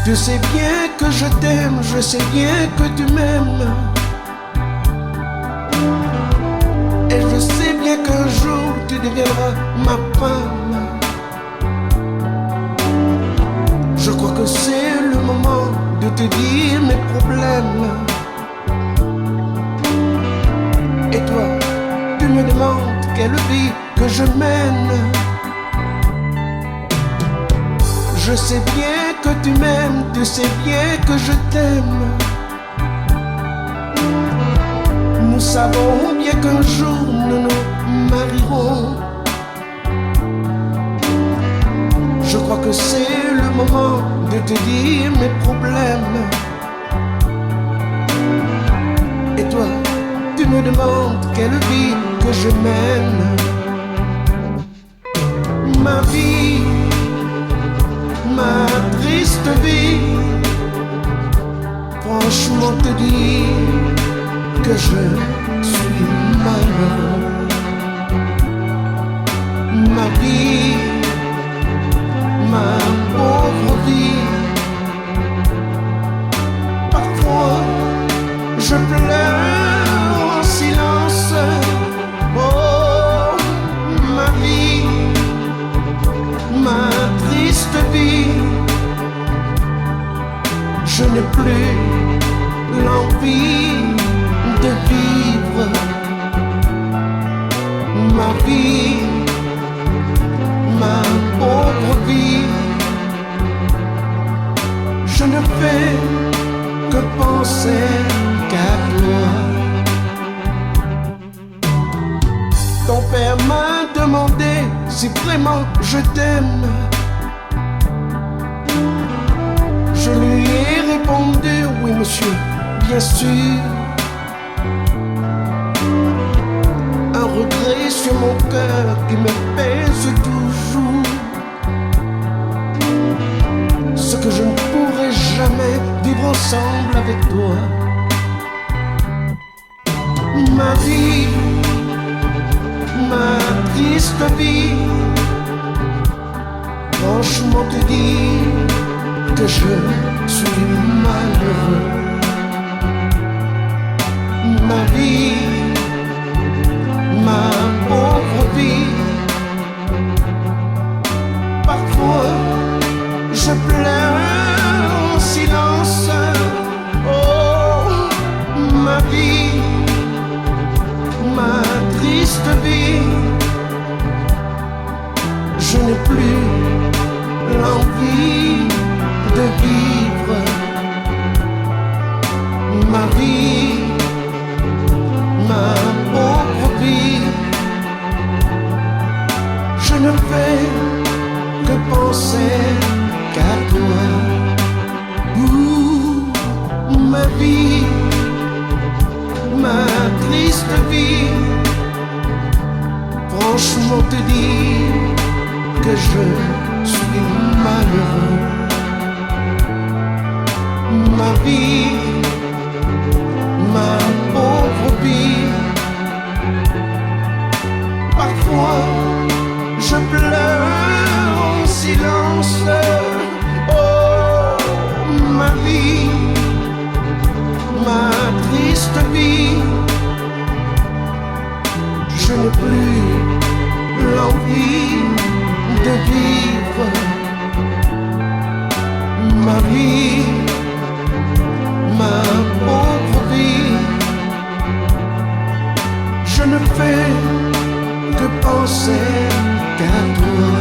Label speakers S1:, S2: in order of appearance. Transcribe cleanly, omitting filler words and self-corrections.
S1: Tu sais bien que je t'aime, je sais bien que tu m'aimes. Et je sais bien qu'un jour tu deviendras ma femme. Je crois que c'est le moment de te dire mes problèmes. Et toi, tu me demandes quelle vie que je mène. Je sais bien que tu m'aimes, tu sais bien que je t'aime. Nous savons bien qu'un jour nous nous marierons. Je crois que c'est le moment de te dire mes problèmes. Et toi, tu me demandes quelle vie que je mène. Ma vie, ma triste vie, franchement te dire que je suis malheureux. Ma vie, ma pauvre vie, parfois je pleure en silence. Oh, ma vie, ma triste vie, je n'ai plus l'envie de vivre. Ma vie, ma pauvre vie, je ne fais que penser qu'à toi. Ton père m'a demandé si vraiment je t'aime. Je lui ai répondu oui monsieur, bien sûr. Un regret sur mon cœur qui me pèse toujours. Ce que je ne pourrai jamais vivre ensemble avec toi. Ma vie, ma triste vie, franchement te dire que je suis malheureux. Ma vie, ma pauvre vie, parfois je pleure en silence. Oh, ma vie, ma triste vie, je n'ai plus l'envie de vivre. Ma vie, ma pauvre vie, je ne fais que penser qu'à toi. Ma vie, ma triste vie, franchement te dire que je suis malheureux. Ma vie, ma pauvre vie, parfois je pleure en silence. Oh, ma vie, ma triste vie, je n'ai plus l'envie de vivre. Ma vie, ma pauvre vie, je ne fais que penser qu'à toi.